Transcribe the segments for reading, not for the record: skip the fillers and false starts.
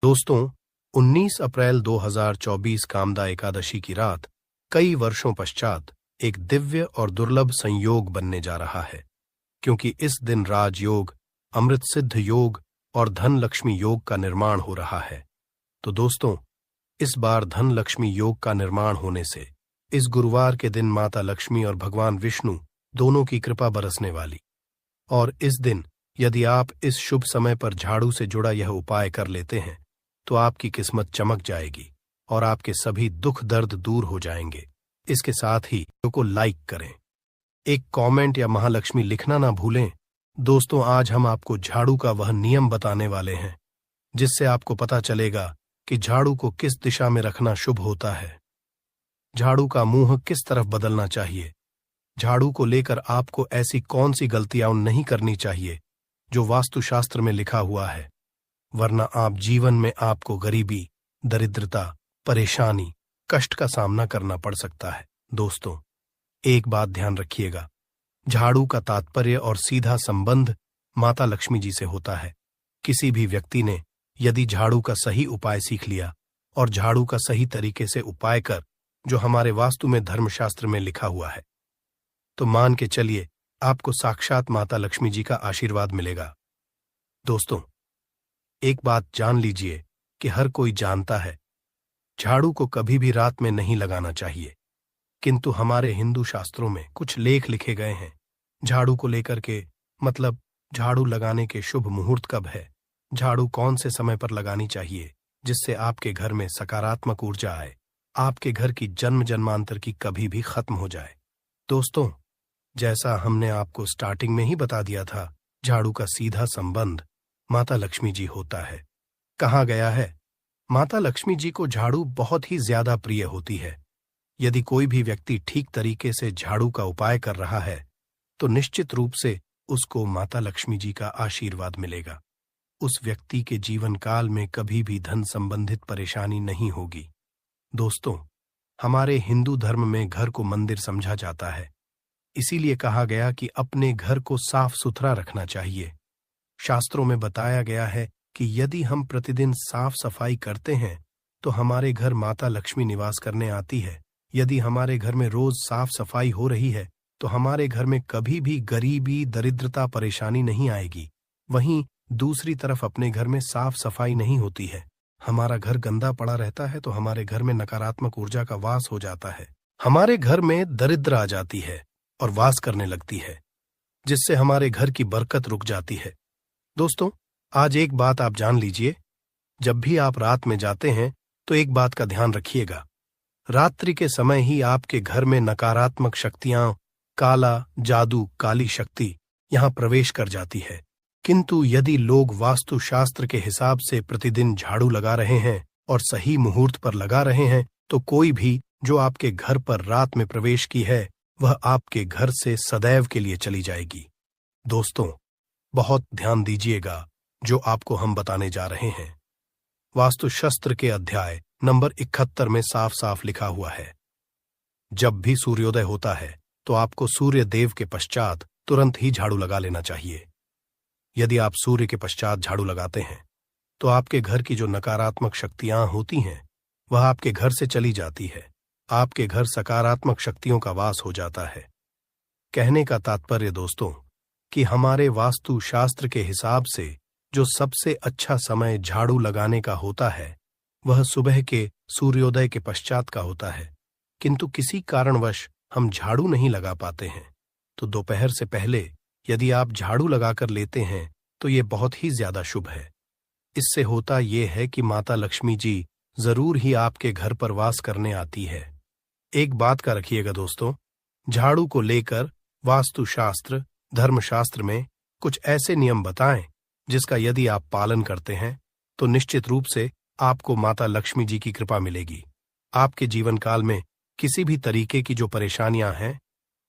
दोस्तों, 19 अप्रैल 2024 कामदा एकादशी की रात कई वर्षों पश्चात एक दिव्य और दुर्लभ संयोग बनने जा रहा है, क्योंकि इस दिन राजयोग, अमृत सिद्ध योग और धन लक्ष्मी योग का निर्माण हो रहा है। तो दोस्तों, इस बार धन लक्ष्मी योग का निर्माण होने से इस गुरुवार के दिन माता लक्ष्मी और भगवान विष्णु दोनों की कृपा बरसने वाली। और इस दिन यदि आप इस शुभ समय पर झाड़ू से जुड़ा यह उपाय कर लेते हैं तो आपकी किस्मत चमक जाएगी और आपके सभी दुख दर्द दूर हो जाएंगे। इसके साथ ही वीडियो को लाइक करें, एक कमेंट या महालक्ष्मी लिखना ना भूलें। दोस्तों, आज हम आपको झाड़ू का वह नियम बताने वाले हैं जिससे आपको पता चलेगा कि झाड़ू को किस दिशा में रखना शुभ होता है, झाड़ू का मुंह किस तरफ बदलना चाहिए, झाड़ू को लेकर आपको ऐसी कौन सी गलतियां नहीं करनी चाहिए जो वास्तुशास्त्र में लिखा हुआ है, वरना आप जीवन में आपको गरीबी, दरिद्रता, परेशानी, कष्ट का सामना करना पड़ सकता है। दोस्तों, एक बात ध्यान रखिएगा, झाड़ू का तात्पर्य और सीधा संबंध माता लक्ष्मी जी से होता है। किसी भी व्यक्ति ने यदि झाड़ू का सही उपाय सीख लिया और झाड़ू का सही तरीके से उपाय कर जो हमारे वास्तु में धर्मशास्त्र में लिखा हुआ है, तो मान के चलिए आपको साक्षात माता लक्ष्मी जी का आशीर्वाद मिलेगा। दोस्तों, एक बात जान लीजिए कि हर कोई जानता है झाड़ू को कभी भी रात में नहीं लगाना चाहिए, किंतु हमारे हिंदू शास्त्रों में कुछ लेख लिखे गए हैं झाड़ू को लेकर के, मतलब झाड़ू लगाने के शुभ मुहूर्त कब है, झाड़ू कौन से समय पर लगानी चाहिए जिससे आपके घर में सकारात्मक ऊर्जा आए, आपके घर की जन्म जन्मांतर की कभी भी खत्म हो जाए। दोस्तों, जैसा हमने आपको स्टार्टिंग में ही बता दिया था, झाड़ू का सीधा संबंध माता लक्ष्मी जी होता है। कहा गया है माता लक्ष्मी जी को झाड़ू बहुत ही ज्यादा प्रिय होती है। यदि कोई भी व्यक्ति ठीक तरीके से झाड़ू का उपाय कर रहा है तो निश्चित रूप से उसको माता लक्ष्मी जी का आशीर्वाद मिलेगा। उस व्यक्ति के जीवन काल में कभी भी धन संबंधित परेशानी नहीं होगी। दोस्तों, हमारे हिंदू धर्म में घर को मंदिर समझा जाता है, इसीलिए कहा गया कि अपने घर को साफ सुथरा रखना चाहिए। शास्त्रों में बताया गया है कि यदि हम प्रतिदिन साफ सफाई करते हैं तो हमारे घर माता लक्ष्मी निवास करने आती है। यदि हमारे घर में रोज साफ सफाई हो रही है तो हमारे घर में कभी भी गरीबी, दरिद्रता, परेशानी नहीं आएगी। वहीं दूसरी तरफ अपने घर में साफ सफाई नहीं होती है, हमारा घर गंदा पड़ा रहता है तो हमारे घर में नकारात्मक ऊर्जा का वास हो जाता है, हमारे घर में दरिद्र आ जाती है और वास करने लगती है, जिससे हमारे घर की बरकत रुक जाती है। दोस्तों, आज एक बात आप जान लीजिए, जब भी आप रात में जाते हैं तो एक बात का ध्यान रखिएगा, रात्रि के समय ही आपके घर में नकारात्मक शक्तियां, काला जादू, काली शक्ति यहां प्रवेश कर जाती है। किंतु यदि लोग वास्तुशास्त्र के हिसाब से प्रतिदिन झाड़ू लगा रहे हैं और सही मुहूर्त पर लगा रहे हैं तो कोई भी जो आपके घर पर रात में प्रवेश की है वह आपके घर से सदैव के लिए चली जाएगी। दोस्तों, बहुत ध्यान दीजिएगा जो आपको हम बताने जा रहे हैं। वास्तुशास्त्र के अध्याय नंबर 71 में साफ साफ लिखा हुआ है, जब भी सूर्योदय होता है तो आपको सूर्य देव के पश्चात तुरंत ही झाड़ू लगा लेना चाहिए। यदि आप सूर्य के पश्चात झाड़ू लगाते हैं तो आपके घर की जो नकारात्मक शक्तियां होती हैं वह आपके घर से चली जाती है, आपके घर सकारात्मक शक्तियों का वास हो जाता है। कहने का तात्पर्य दोस्तों कि हमारे वास्तु शास्त्र के हिसाब से जो सबसे अच्छा समय झाड़ू लगाने का होता है वह सुबह के सूर्योदय के पश्चात का होता है, किंतु किसी कारणवश हम झाड़ू नहीं लगा पाते हैं तो दोपहर से पहले यदि आप झाड़ू लगाकर लेते हैं तो ये बहुत ही ज्यादा शुभ है। इससे होता ये है कि माता लक्ष्मी जी जरूर ही आपके घर पर वास करने आती है। एक बात का रखिएगा दोस्तों, झाड़ू को लेकर वास्तुशास्त्र, धर्मशास्त्र में कुछ ऐसे नियम बताएं जिसका यदि आप पालन करते हैं तो निश्चित रूप से आपको माता लक्ष्मी जी की कृपा मिलेगी। आपके जीवन काल में किसी भी तरीके की जो परेशानियां हैं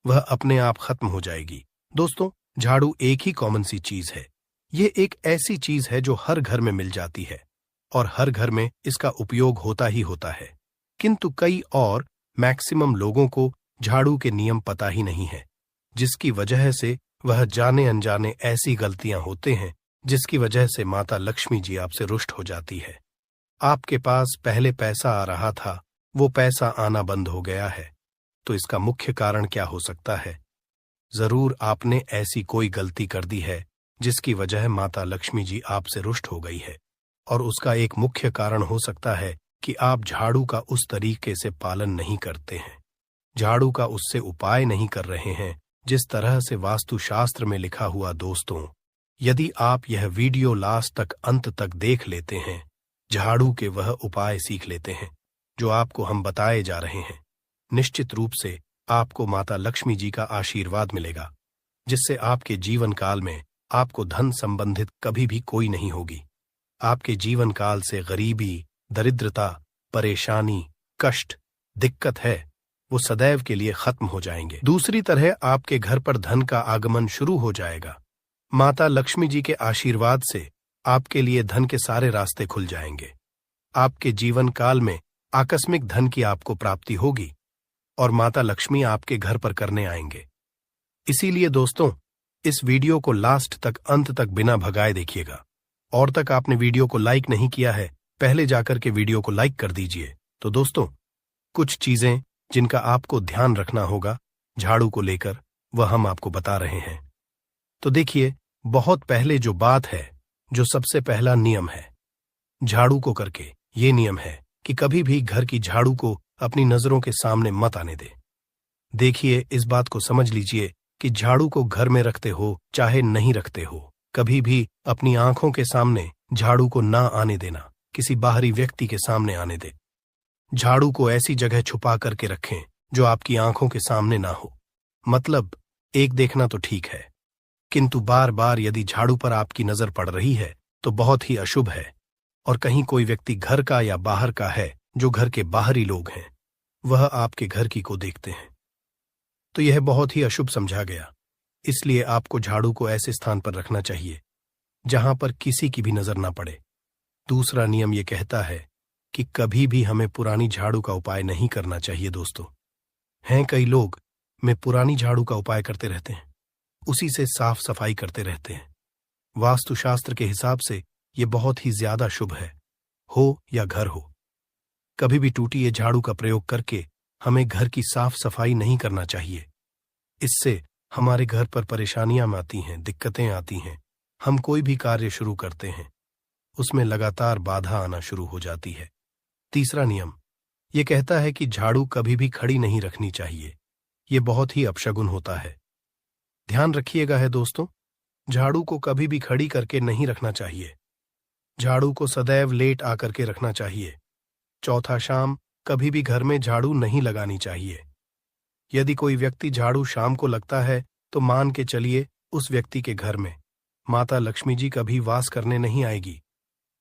वह अपने आप खत्म हो जाएगी। दोस्तों, झाड़ू एक ही कॉमन सी चीज है, ये एक ऐसी चीज है जो हर घर में मिल जाती है और हर घर में इसका उपयोग होता ही होता है, किंतु कई और मैक्सिमम लोगों को झाड़ू के नियम पता ही नहीं है, जिसकी वजह से वह जाने अनजाने ऐसी गलतियां होते हैं जिसकी वजह से माता लक्ष्मी जी आपसे रुष्ट हो जाती है। आपके पास पहले पैसा आ रहा था, वो पैसा आना बंद हो गया है। तो इसका मुख्य कारण क्या हो सकता है? जरूर आपने ऐसी कोई गलती कर दी है जिसकी वजह माता लक्ष्मी जी आपसे रुष्ट हो गई है। और उसका एक मुख्य कारण हो सकता है कि आप झाड़ू का उस तरीके से पालन नहीं करते हैं, झाड़ू का उससे उपाय नहीं कर रहे हैं जिस तरह से वास्तुशास्त्र में लिखा हुआ। दोस्तों, यदि आप यह वीडियो लास्ट तक अंत तक देख लेते हैं, झाड़ू के वह उपाय सीख लेते हैं जो आपको हम बताए जा रहे हैं, निश्चित रूप से आपको माता लक्ष्मी जी का आशीर्वाद मिलेगा, जिससे आपके जीवन काल में आपको धन संबंधित कभी भी कोई नहीं होगी। आपके जीवन काल से गरीबी, दरिद्रता, परेशानी, कष्ट, दिक्कत है, वो सदैव के लिए खत्म हो जाएंगे। दूसरी तरह आपके घर पर धन का आगमन शुरू हो जाएगा। माता लक्ष्मी जी के आशीर्वाद से आपके लिए धन के सारे रास्ते खुल जाएंगे। आपके जीवन काल में आकस्मिक धन की आपको प्राप्ति होगी और माता लक्ष्मी आपके घर पर करने आएंगे। इसीलिए दोस्तों, इस वीडियो को लास्ट तक अंत तक बिना भगाए देखिएगा। और तक आपने वीडियो को लाइक नहीं किया है, पहले जाकर के वीडियो को लाइक कर दीजिए। तो दोस्तों, कुछ चीजें जिनका आपको ध्यान रखना होगा झाड़ू को लेकर, वह हम आपको बता रहे हैं। तो देखिए, बहुत पहले जो बात है, जो सबसे पहला नियम है झाड़ू को करके, ये नियम है कि कभी भी घर की झाड़ू को अपनी नजरों के सामने मत आने दे। देखिए, इस बात को समझ लीजिए कि झाड़ू को घर में रखते हो चाहे नहीं रखते हो, कभी भी अपनी आंखों के सामने झाड़ू को ना आने देना, किसी बाहरी व्यक्ति के सामने आने दे। झाड़ू को ऐसी जगह छुपा करके रखें जो आपकी आंखों के सामने ना हो। मतलब एक देखना तो ठीक है, किंतु बार बार यदि झाड़ू पर आपकी नजर पड़ रही है तो बहुत ही अशुभ है। और कहीं कोई व्यक्ति घर का या बाहर का है, जो घर के बाहरी लोग हैं, वह आपके घर की को देखते हैं, तो यह बहुत ही अशुभ समझा गया। इसलिए आपको झाड़ू को ऐसे स्थान पर रखना चाहिए जहां पर किसी की भी नजर ना पड़े। दूसरा नियम यह कहता है कि कभी भी हमें पुरानी झाड़ू का उपाय नहीं करना चाहिए। दोस्तों, हैं कई लोग में पुरानी झाड़ू का उपाय करते रहते हैं, उसी से साफ सफाई करते रहते हैं। वास्तुशास्त्र के हिसाब से यह बहुत ही ज्यादा शुभ है, हो या घर हो। कभी भी टूटी ये झाड़ू का प्रयोग करके हमें घर की साफ सफाई नहीं करना चाहिए। इससे हमारे घर पर परेशानियां आती हैं, दिक्कतें आती हैं। हम कोई भी कार्य शुरू करते हैं, उसमें लगातार बाधा आना शुरू हो जाती है। तीसरा नियम यह कहता है कि झाड़ू कभी भी खड़ी नहीं रखनी चाहिए, यह बहुत ही अपशगुन होता है। ध्यान रखिएगा है दोस्तों, झाड़ू को कभी भी खड़ी करके नहीं रखना चाहिए। झाड़ू को सदैव लेट आकर के रखना चाहिए। चौथा, शाम कभी भी घर में झाड़ू नहीं लगानी चाहिए। यदि कोई व्यक्ति झाड़ू शाम को लगता है तो मान के चलिए उस व्यक्ति के घर में माता लक्ष्मी जी कभी वास करने नहीं आएगी,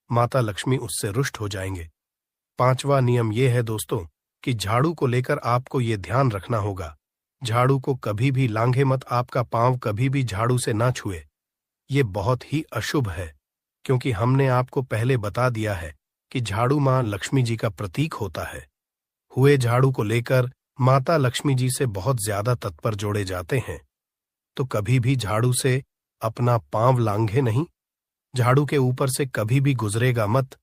माता लक्ष्मी उससे रुष्ट हो जाएंगे। पांचवा नियम यह है दोस्तों कि झाड़ू को लेकर आपको ये ध्यान रखना होगा, झाड़ू को कभी भी लांघे मत, आपका पांव कभी भी झाड़ू से ना छुए। ये बहुत ही अशुभ है, क्योंकि हमने आपको पहले बता दिया है कि झाड़ू मां लक्ष्मी जी का प्रतीक होता है। हुए झाड़ू को लेकर माता लक्ष्मी जी से बहुत ज्यादा तत्पर जोड़े जाते हैं, तो कभी भी झाड़ू से अपना पांव लांघे नहीं, झाड़ू के ऊपर से कभी भी गुजरेगा मत।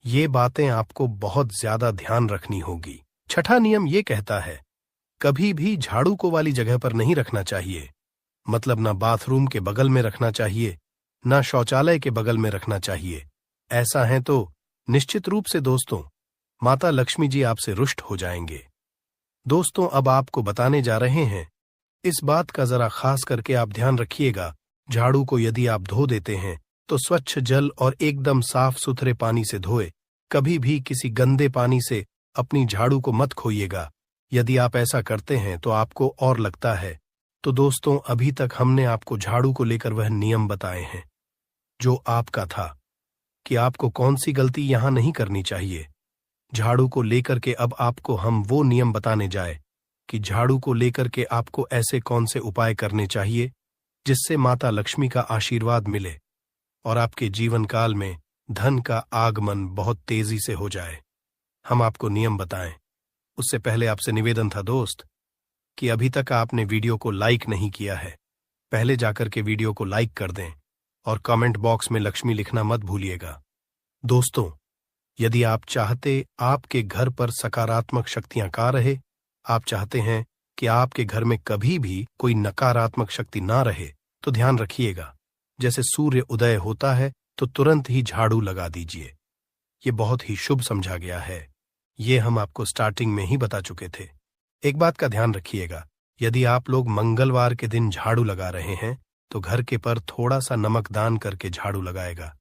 ये बातें आपको बहुत ज्यादा ध्यान रखनी होगी। छठा नियम ये कहता है कभी भी झाड़ू को वाली जगह पर नहीं रखना चाहिए। मतलब ना बाथरूम के बगल में रखना चाहिए, ना शौचालय के बगल में रखना चाहिए। ऐसा है तो निश्चित रूप से दोस्तों माता लक्ष्मी जी आपसे रुष्ट हो जाएंगे। दोस्तों, अब आपको बताने जा रहे हैं, इस बात का जरा खास करके आप ध्यान रखिएगा, झाड़ू को यदि आप धो देते हैं तो स्वच्छ जल और एकदम साफ सुथरे पानी से धोए। कभी भी किसी गंदे पानी से अपनी झाड़ू को मत खोइएगा। यदि आप ऐसा करते हैं तो आपको और लगता है। तो दोस्तों, अभी तक हमने आपको झाड़ू को लेकर वह नियम बताए हैं जो आपका था कि आपको कौन सी गलती यहां नहीं करनी चाहिए। झाड़ू को लेकर के अब आपको हम वो नियम बताने जाए कि झाड़ू को लेकर के आपको ऐसे कौन से उपाय करने चाहिए जिससे माता लक्ष्मी का आशीर्वाद मिले और आपके जीवन काल में धन का आगमन बहुत तेजी से हो जाए। हम आपको नियम बताएं। उससे पहले आपसे निवेदन था दोस्त कि अभी तक आपने वीडियो को लाइक नहीं किया है, पहले जाकर के वीडियो को लाइक कर दें और कमेंट बॉक्स में लक्ष्मी लिखना मत भूलिएगा। दोस्तों, यदि आप चाहते आपके घर पर सकारात्मक शक्तियां का रहे, आप चाहते हैं कि आपके घर में कभी भी कोई नकारात्मक शक्ति ना रहे, तो ध्यान रखिएगा, जैसे सूर्य उदय होता है तो तुरंत ही झाड़ू लगा दीजिए। ये बहुत ही शुभ समझा गया है। ये हम आपको स्टार्टिंग में ही बता चुके थे। एक बात का ध्यान रखिएगा, यदि आप लोग मंगलवार के दिन झाड़ू लगा रहे हैं तो घर के पर थोड़ा सा नमक दान करके झाड़ू लगाएगा।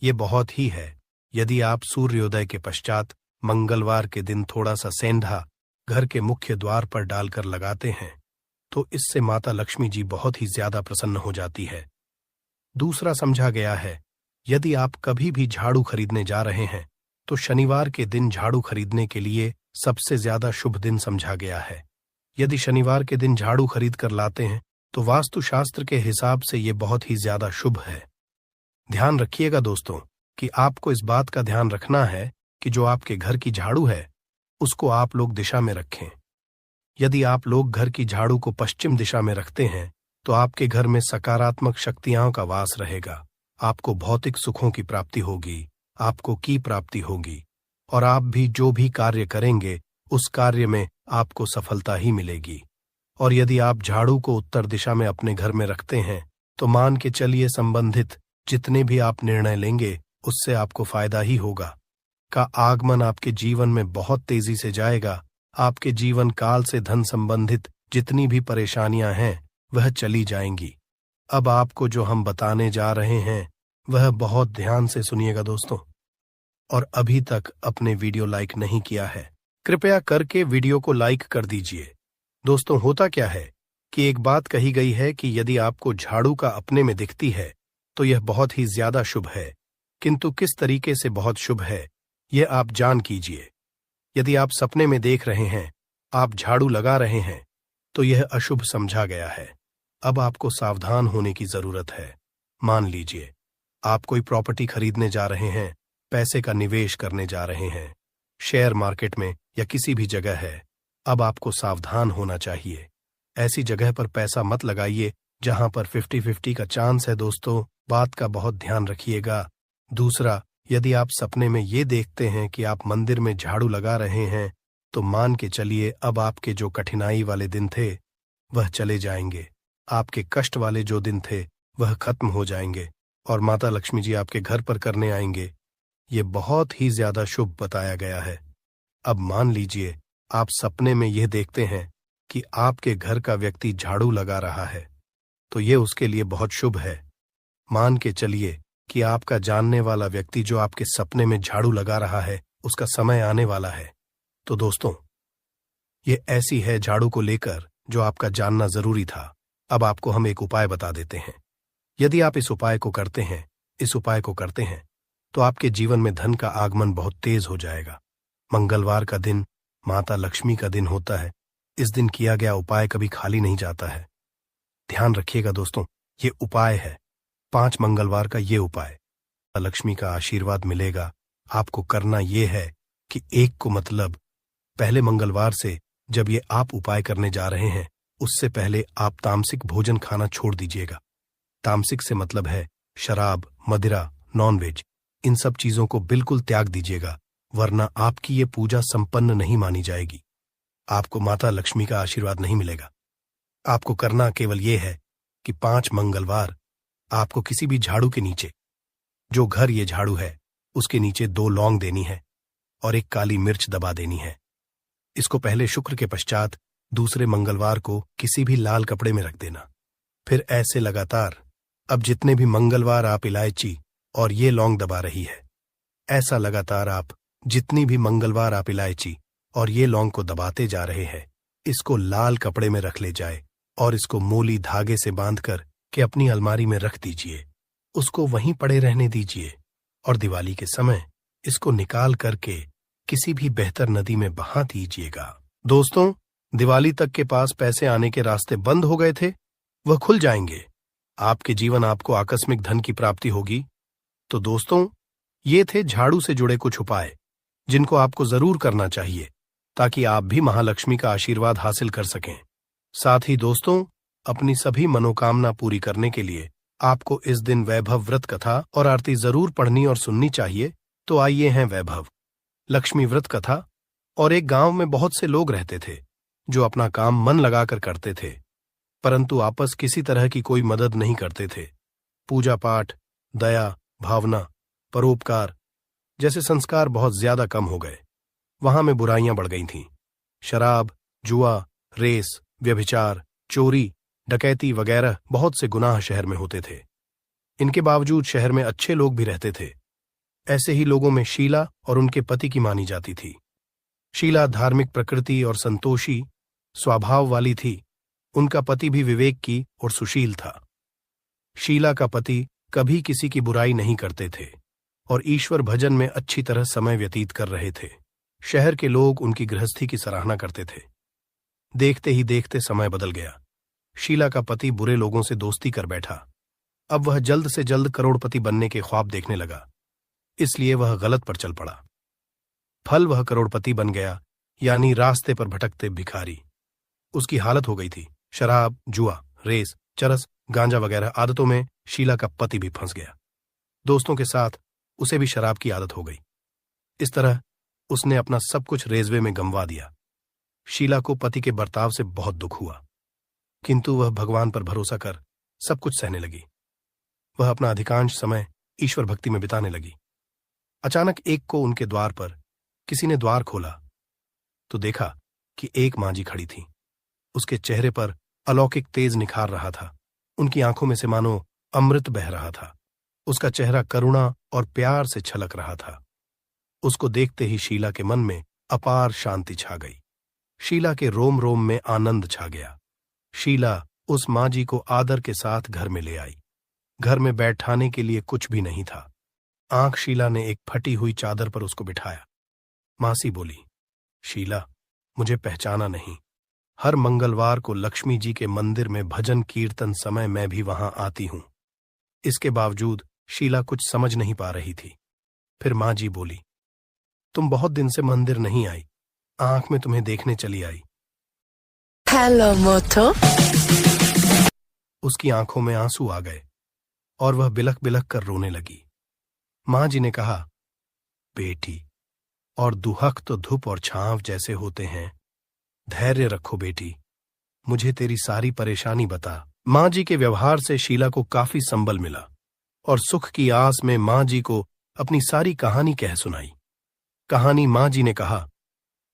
ये बहुत ही है। यदि आप सूर्योदय के पश्चात मंगलवार के दिन थोड़ा सा सेंधा घर के मुख्य द्वार पर डालकर लगाते हैं तो इससे माता लक्ष्मी जी बहुत ही ज्यादा प्रसन्न हो जाती है। दूसरा समझा गया है, यदि आप कभी भी झाड़ू खरीदने जा रहे हैं तो शनिवार के दिन झाड़ू खरीदने के लिए सबसे ज्यादा शुभ दिन समझा गया है। यदि शनिवार के दिन झाड़ू खरीद कर लाते हैं तो वास्तुशास्त्र के हिसाब से ये बहुत ही ज्यादा शुभ है। ध्यान रखिएगा दोस्तों कि आपको इस बात का ध्यान रखना है कि जो आपके घर की झाड़ू है उसको आप लोग दिशा में रखें। यदि आप लोग घर की झाड़ू को पश्चिम दिशा में रखते हैं तो आपके घर में सकारात्मक शक्तियों का वास रहेगा। आपको भौतिक सुखों की प्राप्ति होगी, आपको की प्राप्ति होगी और आप भी जो भी कार्य करेंगे उस कार्य में आपको सफलता ही मिलेगी। और यदि आप झाड़ू को उत्तर दिशा में अपने घर में रखते हैं तो मान के चलिए संबंधित जितने भी आप निर्णय लेंगे उससे आपको फायदा ही होगा। का आगमन आपके जीवन में बहुत तेजी से जाएगा। आपके जीवन काल से धन संबंधित जितनी भी परेशानियां हैं वह चली जाएंगी। अब आपको जो हम बताने जा रहे हैं वह बहुत ध्यान से सुनिएगा दोस्तों। और अभी तक अपने वीडियो लाइक नहीं किया है, कृपया करके वीडियो को लाइक कर दीजिए। दोस्तों, होता क्या है कि एक बात कही गई है कि यदि आपको झाड़ू का अपने में दिखती है तो यह बहुत ही ज्यादा शुभ है, किंतु किस तरीके से बहुत शुभ है यह आप जान कीजिए। यदि आप सपने में देख रहे हैं, आप झाड़ू लगा रहे हैं, तो यह अशुभ समझा गया है। अब आपको सावधान होने की जरूरत है। मान लीजिए आप कोई प्रॉपर्टी खरीदने जा रहे हैं, पैसे का निवेश करने जा रहे हैं, शेयर मार्केट में या किसी भी जगह है। अब आपको सावधान होना चाहिए। ऐसी जगह पर पैसा मत लगाइए जहां पर 50-50 का चांस है दोस्तों, बात का बहुत ध्यान रखिएगा। दूसरा, यदि आप सपने में ये देखते हैं कि आप मंदिर में झाड़ू लगा रहे हैं तो मान के चलिए अब आपके जो कठिनाई वाले दिन थे वह चले जाएंगे। आपके कष्ट वाले जो दिन थे वह खत्म हो जाएंगे और माता लक्ष्मी जी आपके घर पर करने आएंगे। ये बहुत ही ज्यादा शुभ बताया गया है। अब मान लीजिए आप सपने में यह देखते हैं कि आपके घर का व्यक्ति झाड़ू लगा रहा है, तो ये उसके लिए बहुत शुभ है। मान के चलिए कि आपका जानने वाला व्यक्ति जो आपके सपने में झाड़ू लगा रहा है उसका समय आने वाला है। तो दोस्तों, ये ऐसी है झाड़ू को लेकर जो आपका जानना जरूरी था। अब आपको हम एक उपाय बता देते हैं। यदि आप इस उपाय को करते हैं तो आपके जीवन में धन का आगमन बहुत तेज हो जाएगा। मंगलवार का दिन माता लक्ष्मी का दिन होता है। इस दिन किया गया उपाय कभी खाली नहीं जाता है। ध्यान रखिएगा दोस्तों, ये उपाय है 5 मंगलवार का। ये उपाय लक्ष्मी का आशीर्वाद मिलेगा। आपको करना यह है कि एक को मतलब पहले मंगलवार से जब ये आप उपाय करने जा रहे हैं उससे पहले आप तामसिक भोजन खाना छोड़ दीजिएगा। तामसिक से मतलब है शराब, मदिरा, नॉनवेज, इन सब चीजों को बिल्कुल त्याग दीजिएगा, वरना आपकी ये पूजा संपन्न नहीं मानी जाएगी। आपको माता लक्ष्मी का आशीर्वाद नहीं मिलेगा। आपको करना केवल ये है कि 5 मंगलवार आपको किसी भी झाड़ू के नीचे, जो घर ये झाड़ू है उसके नीचे 2 लौंग देनी है और 1 काली मिर्च दबा देनी है। इसको पहले शुक्र के पश्चात दूसरे मंगलवार को किसी भी लाल कपड़े में रख देना। फिर ऐसे लगातार अब जितने भी मंगलवार आप इलायची और ये लौंग दबा रही है, ऐसा लगातार आप जितनी भी मंगलवार आप इलायची और ये लौंग को दबाते जा रहे हैं, इसको लाल कपड़े में रख ले जाए और इसको मोली धागे से बांधकर के अपनी अलमारी में रख दीजिए। उसको वहीं पड़े रहने दीजिए और दिवाली के समय इसको निकाल करके किसी भी बेहतर नदी में बहा दीजिएगा। दोस्तों, दिवाली तक के पास पैसे आने के रास्ते बंद हो गए थे, वह खुल जाएंगे। आपके जीवन आपको आकस्मिक धन की प्राप्ति होगी। तो दोस्तों, ये थे झाड़ू से जुड़े कुछ उपाय जिनको आपको जरूर करना चाहिए ताकि आप भी महालक्ष्मी का आशीर्वाद हासिल कर सकें। साथ ही दोस्तों, अपनी सभी मनोकामना पूरी करने के लिए आपको इस दिन वैभव व्रत कथा और आरती जरूर पढ़नी और सुननी चाहिए। तो आइए हैं वैभव लक्ष्मी व्रत कथा। और एक गांव में बहुत से लोग रहते थे जो अपना काम मन लगाकर करते थे, परंतु आपस किसी तरह की कोई मदद नहीं करते थे। पूजा पाठ, दया, भावना, परोपकार जैसे संस्कार बहुत ज्यादा कम हो गए। वहां में बुराइयां बढ़ गई थीं। शराब, जुआ, रेस, व्यभिचार, चोरी, डकैती वगैरह बहुत से गुनाह शहर में होते थे। इनके बावजूद शहर में अच्छे लोग भी रहते थे। ऐसे ही लोगों में शीला और उनके पति की मानी जाती थी। शीला धार्मिक प्रकृति और संतोषी स्वभाव वाली थी। उनका पति भी विवेक की और सुशील था। शीला का पति कभी किसी की बुराई नहीं करते थे और ईश्वर भजन में अच्छी तरह समय व्यतीत कर रहे थे। शहर के लोग उनकी गृहस्थी की सराहना करते थे। देखते ही देखते समय बदल गया। शीला का पति बुरे लोगों से दोस्ती कर बैठा। अब वह जल्द से जल्द करोड़पति बनने के ख्वाब देखने लगा, इसलिए वह गलत पर चल पड़ा। फल वह करोड़पति बन गया, यानी रास्ते पर भटकते भिखारी। उसकी हालत हो गई थी। शराब, जुआ, रेस, चरस, गांजा वगैरह आदतों में शीला का पति भी फंस गया। दोस्तों के साथ उसे भी शराब की आदत हो गई। इस तरह उसने अपना सब कुछ रेजवे में गंवा दिया। शीला को पति के बर्ताव से बहुत दुख हुआ, किंतु वह भगवान पर भरोसा कर सब कुछ सहने लगी। वह अपना अधिकांश समय ईश्वर भक्ति में बिताने लगी। अचानक एक को उनके द्वार पर किसी ने द्वार खोला तो देखा कि एक मां जी खड़ी थी। उसके चेहरे पर अलौकिक तेज निखार रहा था। उनकी आंखों में से मानो अमृत बह रहा था। उसका चेहरा करुणा और प्यार से छलक रहा था। उसको देखते ही शीला के मन में अपार शांति छा गई। शीला के रोम रोम में आनंद छा गया। शीला उस मां जी को आदर के साथ घर में ले आई। घर में बैठाने के लिए कुछ भी नहीं था। आंख शीला ने एक फटी हुई चादर पर उसको बिठाया। मासी बोली, शीला, मुझे पहचाना नहीं? हर मंगलवार को लक्ष्मी जी के मंदिर में भजन कीर्तन समय मैं भी वहां आती हूं। इसके बावजूद शीला कुछ समझ नहीं पा रही थी। फिर मां जी बोली, तुम बहुत दिन से मंदिर नहीं आई, आंख में तुम्हें देखने चली आई। हेलो मोटो। उसकी आंखों में आंसू आ गए और वह बिलख बिलख कर रोने लगी। मां जी ने कहा, बेटी, और दुहक तो धूप और छांव जैसे होते हैं। धैर्य रखो बेटी, मुझे तेरी सारी परेशानी बता। मां जी के व्यवहार से शीला को काफी संबल मिला और सुख की आस में मां जी को अपनी सारी कहानी कह सुनाई। कहानी मां जी ने कहा,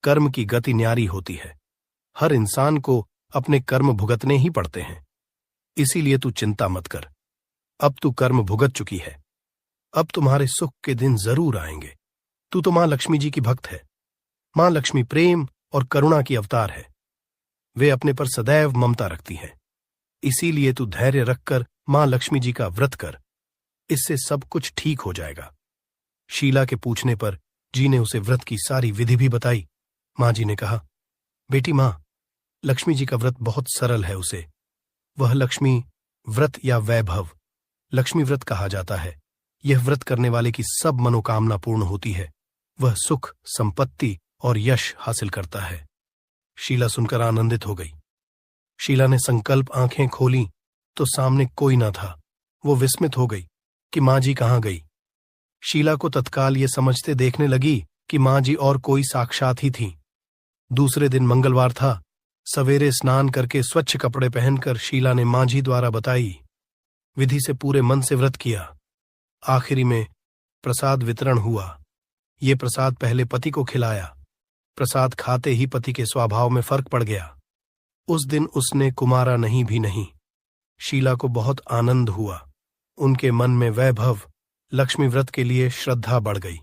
कर्म की गति न्यारी होती है। हर इंसान को अपने कर्म भुगतने ही पड़ते हैं। इसीलिए तू चिंता मत कर। अब तू कर्म भुगत चुकी है। अब तुम्हारे सुख के दिन जरूर आएंगे। तू तो मां लक्ष्मी जी की भक्त है। मां लक्ष्मी प्रेम और करुणा की अवतार है। वे अपने पर सदैव ममता रखती है। इसीलिए तू धैर्य रखकर मां लक्ष्मी जी का व्रत कर। इससे सब कुछ ठीक हो जाएगा। शीला के पूछने पर जी ने उसे व्रत की सारी विधि भी बताई। मां जी ने कहा, बेटी मां, लक्ष्मी जी का व्रत बहुत सरल है। उसे वह लक्ष्मी व्रत या वैभव लक्ष्मी व्रत कहा जाता है। यह व्रत करने वाले की सब मनोकामना पूर्ण होती है। वह सुख, संपत्ति और यश हासिल करता है। शीला सुनकर आनंदित हो गई। शीला ने संकल्प आंखें खोली तो सामने कोई न था। वो विस्मित हो गई कि मां जी कहाँ गई। शीला को तत्काल ये समझते देखने लगी कि मां जी और कोई साक्षात ही थी। दूसरे दिन मंगलवार था। सवेरे स्नान करके स्वच्छ कपड़े पहनकर शीला ने मां जी द्वारा बताई विधि से पूरे मन से व्रत किया। आखिरी में प्रसाद वितरण हुआ। ये प्रसाद पहले पति को खिलाया। प्रसाद खाते ही पति के स्वभाव में फर्क पड़ गया। उस दिन उसने कुमारा नहीं भी नहीं। शीला को बहुत आनंद हुआ। उनके मन में वैभव, लक्ष्मी व्रत के लिए श्रद्धा बढ़ गई।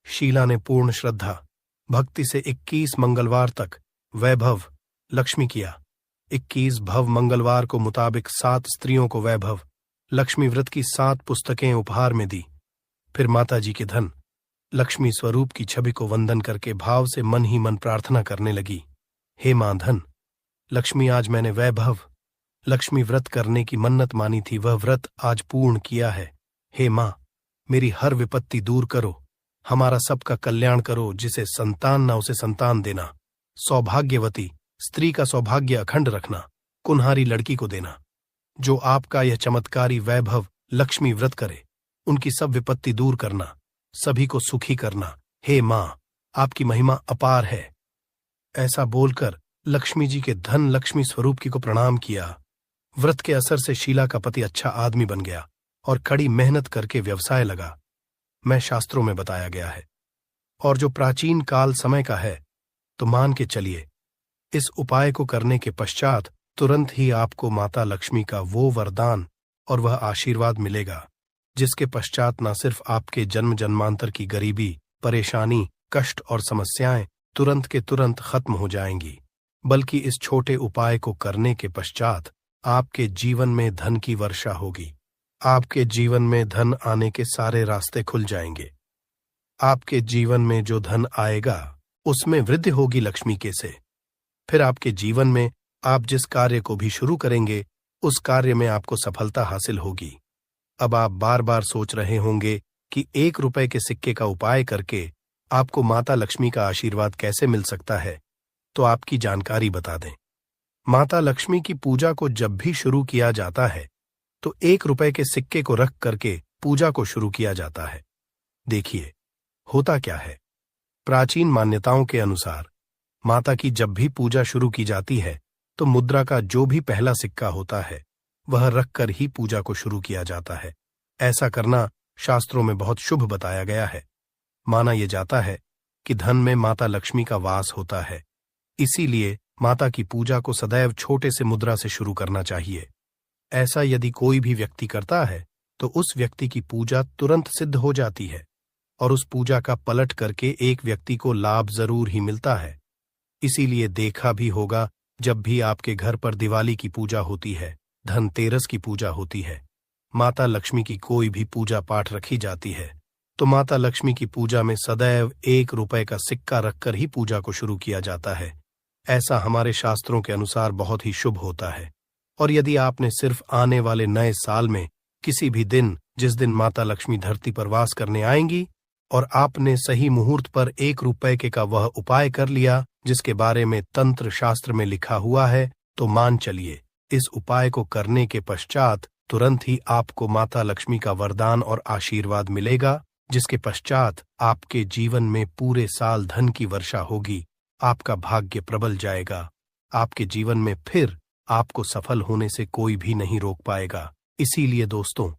शीला ने पूर्ण श्रद्धा भक्ति से 21 मंगलवार तक वैभव लक्ष्मी किया। 21 भव मंगलवार को मुताबिक 7 स्त्रियों को वैभव लक्ष्मी व्रत की 7 पुस्तकें उपहार में दी। फिर माता जी के धन लक्ष्मी स्वरूप की छवि को वंदन करके भाव से मन ही मन प्रार्थना करने लगी, हे मां धन लक्ष्मी, आज मैंने वैभव लक्ष्मी व्रत करने की मन्नत मानी थी, वह व्रत आज पूर्ण किया है। हे मां, मेरी हर विपत्ति दूर करो, हमारा सबका कल्याण करो। जिसे संतान ना उसे संतान देना, सौभाग्यवती स्त्री का सौभाग्य अखंड रखना, कुन्हारी लड़की को देना। जो आपका यह चमत्कारी वैभव लक्ष्मी व्रत करे, उनकी सब विपत्ति दूर करना, सभी को सुखी करना। हे मां, आपकी महिमा अपार है। ऐसा बोलकर लक्ष्मी जी के धन लक्ष्मी स्वरूप की को प्रणाम किया। व्रत के असर से शीला का पति अच्छा आदमी बन गया और कड़ी मेहनत करके व्यवसाय लगा, मैं शास्त्रों में बताया गया है, और जो प्राचीन काल समय का है, तो मान के चलिए इस उपाय को करने के पश्चात तुरंत ही आपको माता लक्ष्मी का वो वरदान और वह आशीर्वाद मिलेगा जिसके पश्चात न सिर्फ आपके जन्म जन्मांतर की गरीबी, परेशानी, कष्ट और समस्याएं तुरंत के तुरंत खत्म हो जाएंगी, बल्कि इस छोटे उपाय को करने के पश्चात आपके जीवन में धन की वर्षा होगी। आपके जीवन में धन आने के सारे रास्ते खुल जाएंगे। आपके जीवन में जो धन आएगा उसमें वृद्धि होगी लक्ष्मी के से। फिर आपके जीवन में आप जिस कार्य को भी शुरू करेंगे उस कार्य में आपको सफलता हासिल होगी। अब आप बार बार सोच रहे होंगे कि 1 रुपए के सिक्के का उपाय करके आपको माता लक्ष्मी का आशीर्वाद कैसे मिल सकता है, तो आपकी जानकारी बता दें। माता लक्ष्मी की पूजा को जब भी शुरू किया जाता है तो 1 रुपए के सिक्के को रख करके पूजा को शुरू किया जाता है। देखिए होता क्या है, प्राचीन मान्यताओं के अनुसार माता की जब भी पूजा शुरू की जाती है तो मुद्रा का जो भी पहला सिक्का होता है वह रखकर ही पूजा को शुरू किया जाता है। ऐसा करना शास्त्रों में बहुत शुभ बताया गया है। माना यह जाता है कि धन में माता लक्ष्मी का वास होता है, इसीलिए माता की पूजा को सदैव छोटे से मुद्रा से शुरू करना चाहिए। ऐसा यदि कोई भी व्यक्ति करता है तो उस व्यक्ति की पूजा तुरंत सिद्ध हो जाती है और उस पूजा का पलट करके एक व्यक्ति को लाभ जरूर ही मिलता है। इसीलिए देखा भी होगा, जब भी आपके घर पर दिवाली की पूजा होती है, धनतेरस की पूजा होती है, माता लक्ष्मी की कोई भी पूजा पाठ रखी जाती है, तो माता लक्ष्मी की पूजा में सदैव 1 रुपए का सिक्का रखकर ही पूजा को शुरू किया जाता है। ऐसा हमारे शास्त्रों के अनुसार बहुत ही शुभ होता है। और यदि आपने सिर्फ आने वाले नए साल में किसी भी दिन, जिस दिन माता लक्ष्मी धरती पर वास करने आएंगी, और आपने सही मुहूर्त पर 1 रुपए के का वह उपाय कर लिया जिसके बारे में तंत्र शास्त्र में लिखा हुआ है, तो मान चलिए इस उपाय को करने के पश्चात तुरंत ही आपको माता लक्ष्मी का वरदान और आशीर्वाद मिलेगा, जिसके पश्चात आपके जीवन में पूरे साल धन की वर्षा होगी। आपका भाग्य प्रबल जाएगा। आपके जीवन में फिर आपको सफल होने से कोई भी नहीं रोक पाएगा। इसीलिए दोस्तों,